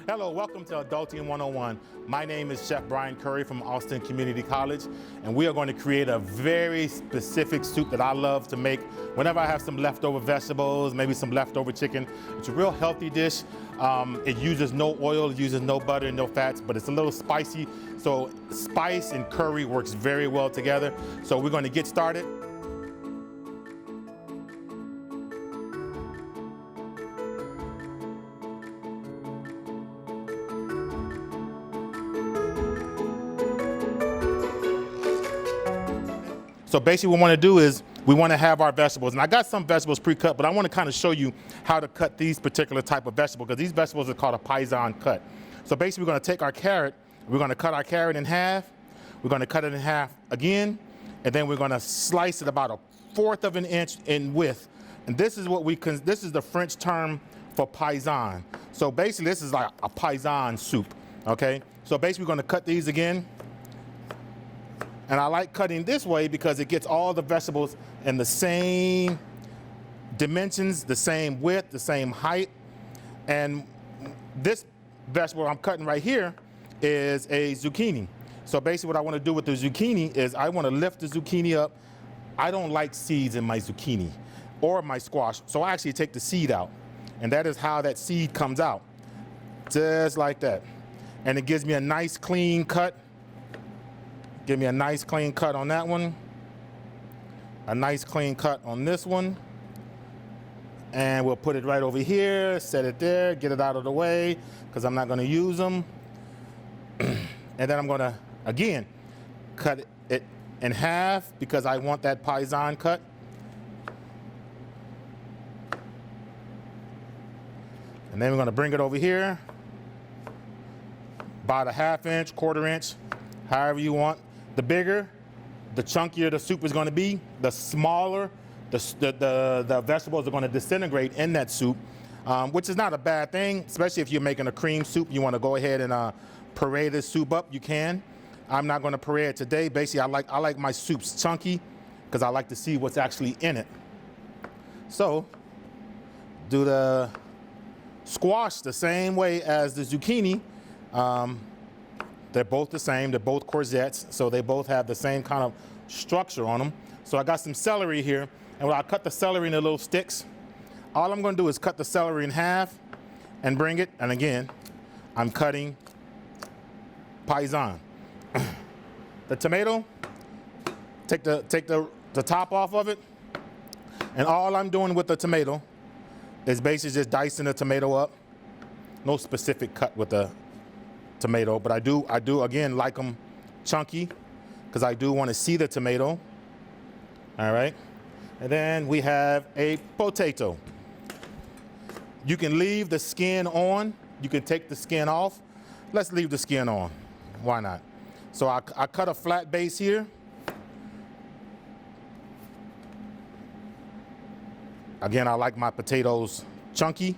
Hello, welcome to Adulting 101. My name is Chef Brian Curry from Austin Community College, and we are going to create a very specific soup that I love to make whenever I have some leftover vegetables, maybe some leftover chicken. It's a real healthy dish. It uses no oil, it uses no butter and no fats, but it's a little spicy, so spice and curry works very well together. So we're going to get started. So basically what we want to do is we want to have our vegetables. And I got some vegetables pre-cut, but I want to kind of show you how to cut these particular type of vegetables, because these vegetables are called a Paisan cut. So basically we're going to take our carrot, we're going to cut our carrot in half, we're going to cut it in half again, and then we're going to slice it about 1/4 of an inch in width. And this is what this is the French term for Paisan. So basically this is like a Paisan soup, okay? So basically we're going to cut these again. And I like cutting this way because it gets all the vegetables in the same dimensions, the same width, the same height. And this vegetable I'm cutting right here is a zucchini. So basically what I want to do with the zucchini is I want to lift the zucchini up. I don't like seeds in my zucchini or my squash, so I actually take the seed out. And that is how that seed comes out, just like that. And it gives me a nice clean cut. Give me a nice clean cut on that one. A nice clean cut on this one. And we'll put it right over here, set it there, get it out of the way, because I'm not going to use them. And then I'm going to, again, cut it in half because I want that Paisan cut. And then we're going to bring it over here, about a 1/2 inch, 1/4 inch, however you want. The bigger, the chunkier the soup is going to be, the smaller the vegetables are going to disintegrate in that soup, which is not a bad thing, especially if you're making a cream soup. You want to go ahead and puree this soup up, you can. I'm not going to puree it today. Basically, I like my soups chunky because I like to see what's actually in it. So, do the squash the same way as the zucchini. They're both the same, they're both courgettes, so they both have the same kind of structure on them. So I got some celery here, and when I cut the celery into little sticks, all I'm gonna do is cut the celery in half and bring it, and again, I'm cutting Paisan. The tomato, take the top off of it, and all I'm doing with the tomato is basically just dicing the tomato up. No specific cut with the tomato, but I do again like them chunky because I do want to see the tomato. All right, and then we have a potato. You can leave the skin on, you can take the skin off. Let's leave the skin on, why not? So I cut a flat base here. Again, I like my potatoes chunky.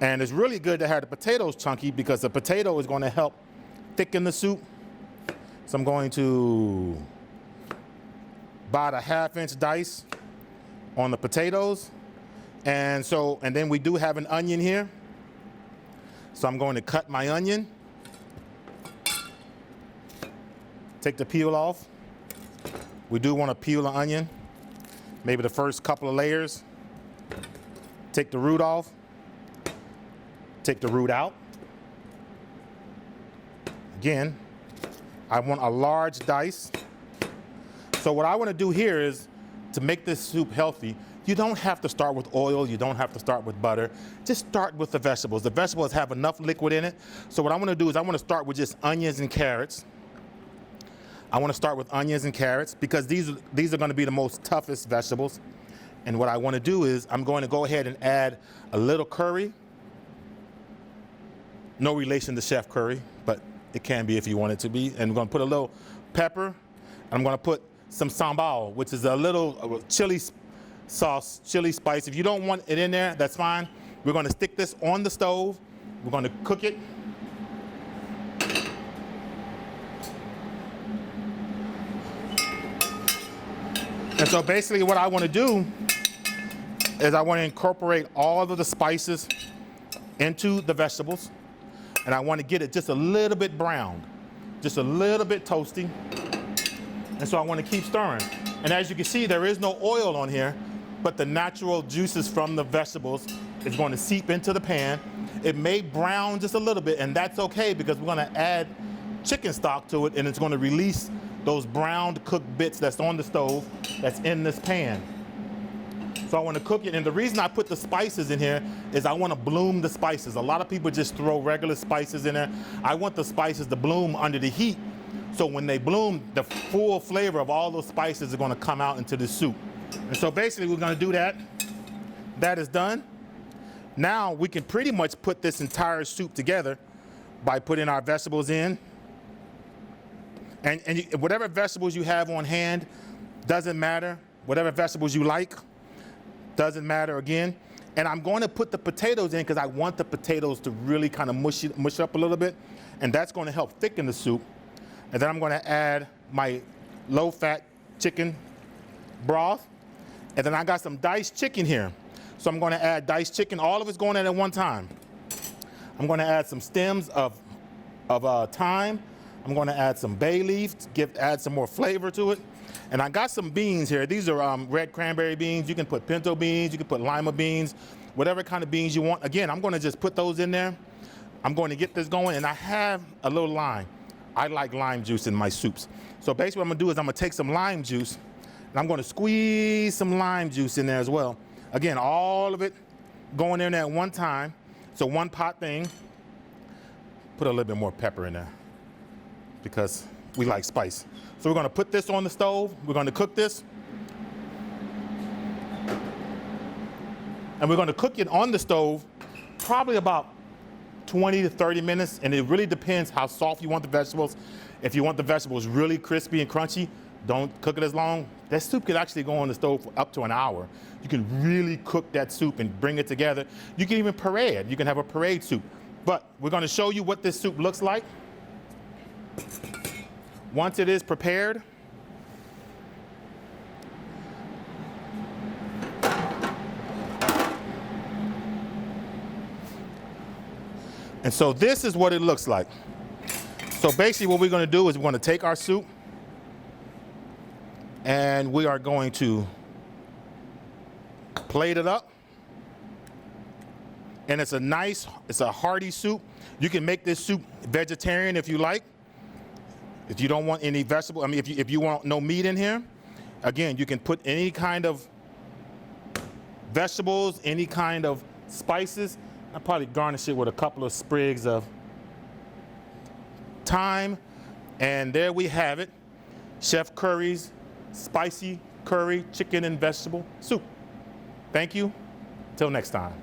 And it's really good to have the potatoes chunky because the potato is going to help thicken the soup. So I'm going to about a 1/2 inch dice on the potatoes. And then we do have an onion here. So I'm going to cut my onion. Take the peel off. We do want to peel the onion, maybe the first couple of layers. Take the root off. Take the root out. Again, I want a large dice. So what I want to do here is to make this soup healthy. You don't have to start with oil, you don't have to start with butter. Just start with the vegetables. The vegetables have enough liquid in it. So what I want to do is I want to start with just onions and carrots. I want to start with onions and carrots because these are going to be the most toughest vegetables. And what I want to do is I'm going to go ahead and add a little curry. No relation to Chef Curry, but it can be if you want it to be. And we're going to put a little pepper. And I'm going to put some sambal, which is a little chili sauce, chili spice. If you don't want it in there, that's fine. We're going to stick this on the stove. We're going to cook it. And so basically what I want to do is I want to incorporate all of the spices into the vegetables. And I want to get it just a little bit browned, just a little bit toasty. And so I want to keep stirring. And as you can see, there is no oil on here, but the natural juices from the vegetables is going to seep into the pan. It may brown just a little bit, and that's okay because we're going to add chicken stock to it, and it's going to release those browned cooked bits that's on the stove that's in this pan. So I want to cook it, and the reason I put the spices in here is I want to bloom the spices. A lot of people just throw regular spices in there. I want the spices to bloom under the heat, so when they bloom, the full flavor of all those spices are going to come out into the soup. And so basically we're going to do that. That is done. Now we can pretty much put this entire soup together by putting our vegetables in. And whatever vegetables you have on hand, doesn't matter. Whatever vegetables you like, doesn't matter again. And I'm going to put the potatoes in because I want the potatoes to really kind of mush up a little bit. And that's going to help thicken the soup. And then I'm going to add my low-fat chicken broth. And then I got some diced chicken here. So I'm going to add diced chicken. All of it's going in at one time. I'm going to add some stems of thyme. I'm going to add some bay leaf to add some more flavor to it. And I got some beans here. These are red cranberry beans. You can put pinto beans. You can put lima beans, whatever kind of beans you want. Again, I'm going to just put those in there. I'm going to get this going. And I have a little lime. I like lime juice in my soups. So basically what I'm going to do is I'm going to take some lime juice, and I'm going to squeeze some lime juice in there as well. Again, all of it going in there at one time. So one pot thing. Put a little bit more pepper in there because we like spice. So we're going to put this on the stove. We're going to cook this. And we're going to cook it on the stove probably about 20 to 30 minutes. And it really depends how soft you want the vegetables. If you want the vegetables really crispy and crunchy, don't cook it as long. That soup can actually go on the stove for up to an hour. You can really cook that soup and bring it together. You can even puree it. You can have a pureed soup. But we're going to show you what this soup looks like once it is prepared. And so this is what it looks like. So basically what we're going to do is we're going to take our soup and we are going to plate it up. And it's a hearty soup. You can make this soup vegetarian if you like. If you don't want any vegetable, if you want no meat in here, again, you can put any kind of vegetables, any kind of spices. I'll probably garnish it with a couple of sprigs of thyme. And there we have it. Chef Curry's spicy curry chicken and vegetable soup. Thank you. Till next time.